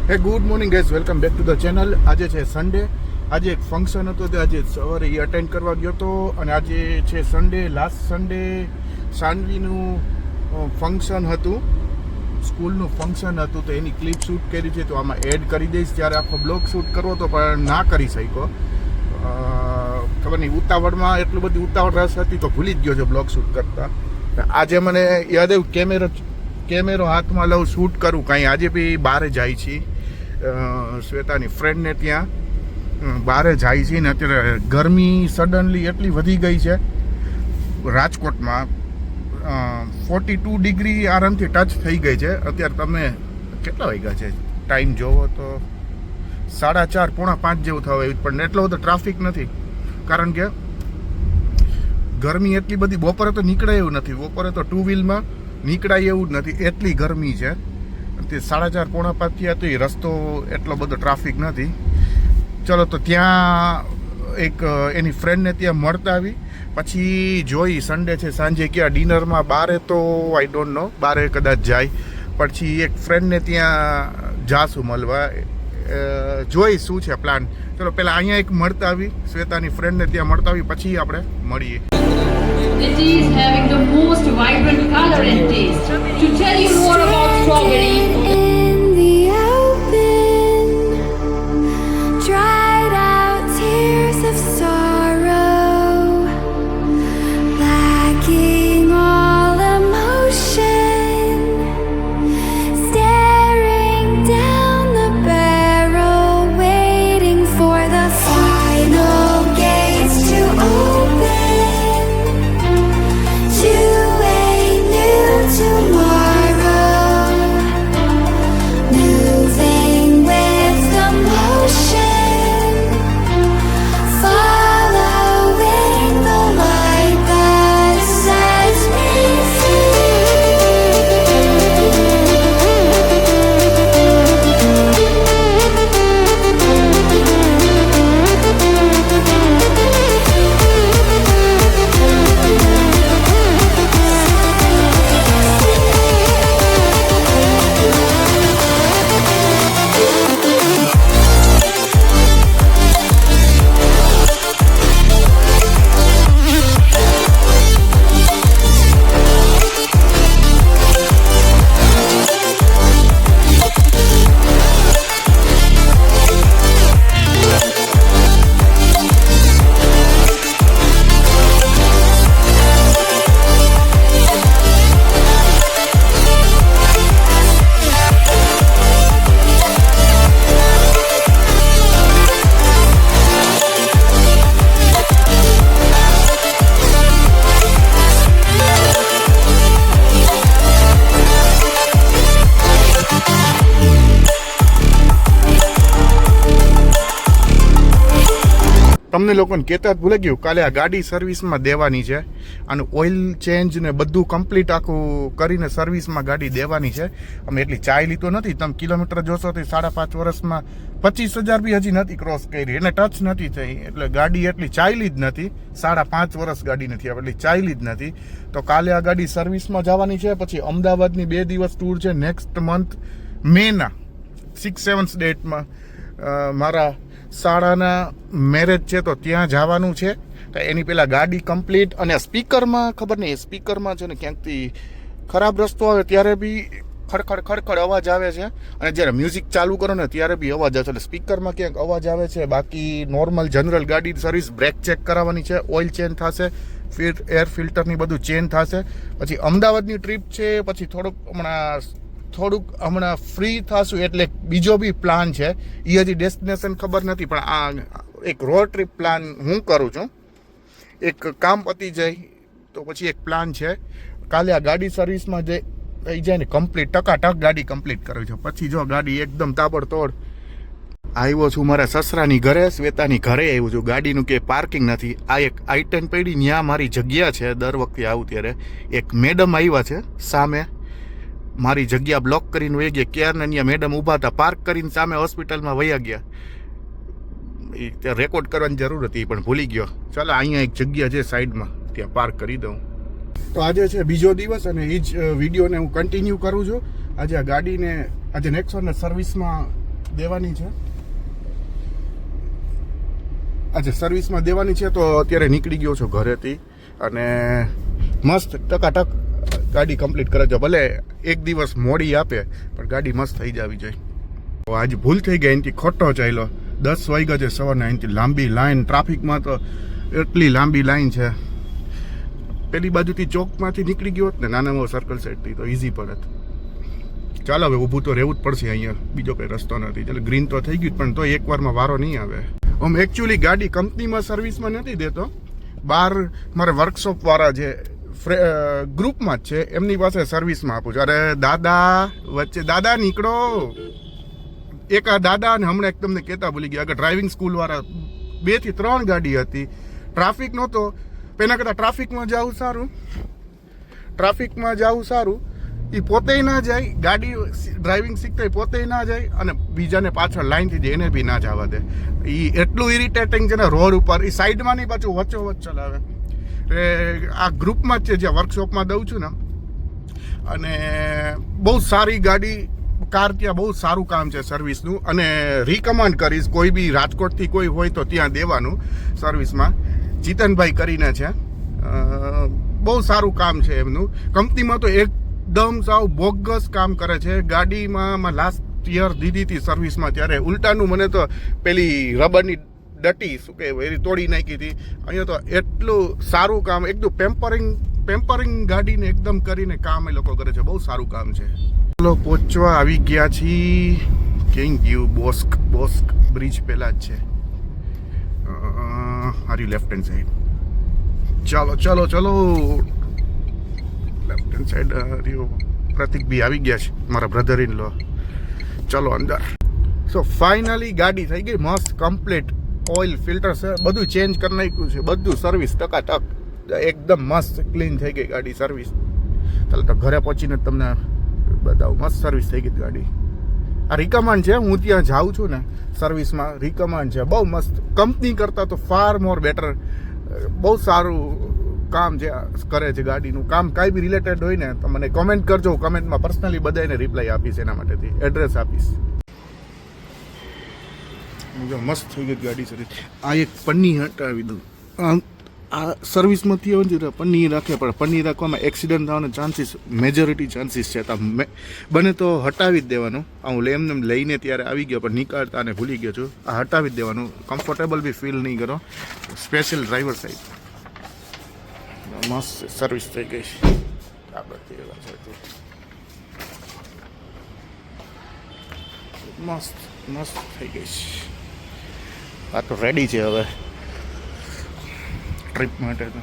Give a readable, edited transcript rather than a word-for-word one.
હે good morning guys, welcome back to the channel. આજે છે સન્ડે. આજે એક ફંક્શન હતો તે આજે સવારે એ અટેન્ડ કરવા ગયો હતો અને આજે છે સન્ડે, લાસ્ટ સન્ડે સાનવીનું ફંક્શન હતું, સ્કૂલનું ફંક્શન હતું. તો એની ક્લિપ શૂટ કરી છે, તો આમાં એડ કરી દઈશ. ત્યારે આખો બ્લોગ શૂટ કરવો હતો પણ ના કરી શક્યો. ખબર નહીં, ઉતાવળમાં એટલું બધી ઉતાવળ રસ હતી તો ભૂલી જ ગયો છે બ્લોગ શૂટ કરતા. આજે મને યાદ આવ્યું કેમેરો હાથમાં લઉં, શૂટ કરું કાંઈ. આજે બી બહાર જાય છે, શ્વેતાની ફ્રેન્ડને ત્યાં બહાર જાય છે ને. અત્યારે ગરમી સડનલી એટલી વધી ગઈ છે રાજકોટમાં, 42 ડિગ્રી આરામથી ટચ થઈ ગઈ છે. અત્યારે તમે કેટલા વાગ્યા છે ટાઈમ જોવો તો 4:30 પોણા 5 જેવું થવા આવ્યું, પણ એટલો બધો ટ્રાફિક નથી. કારણ કે ગરમી એટલી બધી, બપોરે તો નીકળાય એવું નથી, બપોરે તો ટુ વ્હીલમાં નીકળાય એવું જ નથી, એટલી ગરમી છે. તે 4:30 પોણા 5 થયા તો એ રસ્તો એટલો બધો ટ્રાફિક નથી. ચલો, તો ત્યાં એક એની ફ્રેન્ડને ત્યાં મળતા આવી, પછી જોઈ સન્ડે છે સાંજે ક્યાં ડિનરમાં બારે, તો આઈ ડોન્ટ નો, બારે કદાચ જાય. પછી એક ફ્રેન્ડને ત્યાં જાશું મળવા, જોઈ શું છે પ્લાન. ચલો પહેલાં અહીંયા એક મળતા આવી, શ્વેતાની ફ્રેન્ડને ત્યાં મળતા આવી, પછી આપણે મળીએ. It is having the most vibrant color and taste. To tell you more about strawberry, In the open, dried out tears of sorrow, lacking all emotion, staring down the barrel, waiting for the final gates to open to a new tomorrow, moving with the motion, following the light that sets me તમને લોકોને કહેતા જ ભૂલી ગયું, કાલે આ ગાડી સર્વિસમાં દેવાની છે. અને ઓઇલ ચેન્જ ને બધું કમ્પ્લીટ આખું કરીને સર્વિસમાં ગાડી દેવાની છે. અમે એટલી ચાલી તો નથી, તમે કિલોમીટર જોશો તો 5.5 વર્ષમાં 25,000 બી હજી નથી ક્રોસ કરી, એને ટચ નથી થઈ. એટલે ગાડી એટલી ચાલી જ નથી, 5.5 વર્ષ ગાડી નથી, એટલી ચાલી જ નથી. તો કાલે આ ગાડી સર્વિસમાં જવાની છે. પછી અમદાવાદની 2 દિવસ ટૂર છે નેક્સ્ટ મંથ મેના 6-7 ડેટમાં. મારા શાળાના મેરેજ છે તો ત્યાં જવાનું છે. તો એની પહેલાં ગાડી કમ્પ્લીટ. અને સ્પીકરમાં ખબર નહીં, સ્પીકરમાં છે ને ક્યાંકથી ખરાબ રસ્તો આવે ત્યારે બી ખડખડ અવાજ આવે છે. અને જ્યારે મ્યુઝિક ચાલુ કરો ને ત્યારે બી અવાજ આવે છે. એટલે સ્પીકરમાં ક્યાંક અવાજ આવે છે. બાકી નોર્મલ જનરલ ગાડી સર્વિસ, બ્રેક ચેક કરાવવાની છે, ઓઇલ ચેન્જ થશે, એર ફિલ્ટરની બધું ચેન્જ થશે. પછી અમદાવાદની ટ્રીપ છે. પછી થોડુંક હમણાં ફ્રી થશું એટલે બીજો બી પ્લાન છે. એ હજી ડેસ્ટિનેશન ખબર નથી, પણ આ એક રોડ ટ્રીપ પ્લાન હું કરું છું. એક કામ પતી જાય તો પછી એક પ્લાન છે. કાલે આ ગાડી સર્વિસમાં જે થઈ જાય ને કમ્પ્લીટ, ટકાટક ગાડી કમ્પ્લીટ કરવી છે. પછી જો ગાડી એકદમ તાબડતોડ. આવ્યો છું મારા સસરાની ઘરે, શ્વેતાની ઘરે આવ્યો છું. ગાડીનું કે પાર્કિંગ નથી. આ એક I-10 પડી, ત્યાં મારી જગ્યા છે. દર વખતે આવું ત્યારે એક મેડમ આવ્યા છે સામે, મારી જગ્યા બ્લોક કરીને વહી ગયા. ક્યારના અહીંયા મેડમ ઊભા હતા, પાર્ક કરીને સામે હોસ્પિટલમાં વયા ગયા. ત્યાં રેકોર્ડ કરવાની જરૂર હતી પણ ભૂલી ગયો. ચાલો અહીંયા એક જગ્યા છે સાઈડમાં, ત્યાં પાર્ક કરી દઉં. તો આજે છે બીજો દિવસ અને એ જ વિડીયોને હું કન્ટિન્યુ કરું છું. આજે આ ગાડીને આજે નેક્સોનને સર્વિસમાં દેવાની છે. આજે સર્વિસમાં દેવાની છે તો અત્યારે નીકળી ગયો છો ઘરેથી અને મસ્ત ટકાટક ગાડી કમ્પ્લીટ કરે છે. ભલે એક દિવસ મોડી આપે પણ ગાડી મસ્ત થઈ જવી જોઈએ. તો આજે ભૂલ થઈ ગઈ, અહીંથી ખોટો ચાલ્યો. 10 વાગ્યા છે સવારના, અહીંથી લાંબી લાઈન, ટ્રાફિકમાં તો એટલી લાંબી લાઈન છે. પેલી બાજુથી ચોકમાંથી નીકળી ગયો હોત ને નાનામાં સર્કલ સાઈડથી તો ઇઝી પડત. ચાલો હવે ઊભું તો રહેવું જ પડશે અહીંયા, બીજો કંઈ રસ્તો નથી. ચાલો ગ્રીન તો થઈ ગયું પણ તો એકવારમાં વારો નહીં આવે. આમ એકચ્યુઅલી ગાડી કંપનીમાં સર્વિસમાં નથી દેતો, બહાર મારે વર્કશોપવાળા જે ગ્રુપમાં જ છે એમની પાસે સર્વિસમાં આપું છું. અરે દાદા વચ્ચે દાદા નીકળો, એક આ દાદા અને હમણાં એક તમને કહેતા ભૂલી ગયા, આગળ ડ્રાઇવિંગ સ્કૂલવાળા 2 થી 3 ગાડી હતી, ટ્રાફિક નહોતો. પેલા કરતાં ટ્રાફિકમાં જવું સારું, ટ્રાફિકમાં જવું સારું. એ પોતે ના જાય, ગાડી ડ્રાઇવિંગ શીખતા પોતે ના જાય અને બીજાને પાછળ લાઈનથી જાય એને બી ના જવા દે. એ એટલું ઇરિટેટિંગ છે ને રોડ ઉપર. એ સાઈડમાં નહીં, પાછું વચ્ચોવચ્ચ ચલાવે. આ ગ્રુપમાં જ છે જ્યાં વર્કશોપમાં દઉં છું ને. અને બહુ સારી ગાડી, કાર ત્યાં બહુ સારું કામ છે સર્વિસનું. અને રિકમેન્ડ કરીશ, કોઈ બી રાજકોટથી કોઈ હોય તો ત્યાં દેવાનું સર્વિસમાં. જીતનભાઈ કરીને છે, બહુ સારું કામ છે એમનું. કંપનીમાં તો એકદમ સાવ બોગસ કામ કરે છે. ગાડીમાં લાસ્ટ યર દીધી હતી સર્વિસમાં, ત્યારે ઉલટાનું મને તો પેલી રબરની ડટી શું કહેવાય એની તોડી નાખી હતી. અહીંયા તો એટલું સારું કામ, એકદમ પેમ્પરિંગ ગાડીને એકદમ કરીને કામ એ લોકો કરે છે. બહુ સારું કામ છે. ચલો પહોંચવા આવી ગયા છીએ. ક્યાં ગયું? બોસ્ક બ્રિજ પહેલા જ છે. હારી લેફ્ટ હેન્ડ સાઈડ. ચલો લેફ્ટ હેન્ડ સાઈડ. હરિયો પ્રતિક બી આવી ગયા છે, મારા બ્રધર ઇન લો. ચલો અંદર. સો ફાઇનલી ગાડી થઈ ગઈ મસ્ત કમ્પ્લીટ. ઓઇલ ફિલ્ટર છે બધું ચેન્જ કરી નાખ્યું છે, બધું સર્વિસ ટકાટક એકદમ મસ્ત ક્લીન થઈ ગઈ ગાડી સર્વિસ. ચાલો તો ઘરે પહોંચીને તમને બતાવું. મસ્ત સર્વિસ થઈ ગઈ ગાડી. આ રિકમેન્ડ છે, હું ત્યાં જાઉં છું ને સર્વિસમાં, રિકમેન્ડ છે. બહુ મસ્ત, કંપની કરતાં તો ફાર મોર બેટર. બહુ સારું કામ જે કરે છે ગાડીનું. કામ કાંઈ બી રિલેટેડ હોય ને તો મને કોમેન્ટ કરજો, કમેન્ટમાં પર્સનલી બધાને રિપ્લાય આપીશ, એના માટેથી એડ્રેસ આપીશ. મસ્ત થઈ ગઈ ગાડી સર્વિસ. આ એક પન્ની હટાવી દઉં. આ સર્વિસમાંથી આવે છે પન્ની રાખે, પણ પન્ની રાખવામાં એક્સિડન્ટ થવાના ચાન્સીસ મેજોરિટી ચાન્સીસ છે. તો બને તો હટાવી જ દેવાનું. હું એમને લઈને ત્યારે આવી ગયો પણ નીકળતા અને ભૂલી ગયો છું. આ હટાવી જ દેવાનું, કમ્ફર્ટેબલ બી ફીલ નહીં કરો. સ્પેશિયલ ડ્રાઈવર સાઈડ મસ્ત સર્વિસ થઈ ગઈ છે. મસ્ત થઈ ગઈ છે. આ તો રેડી છે હવે ટ્રીપ માટે તો.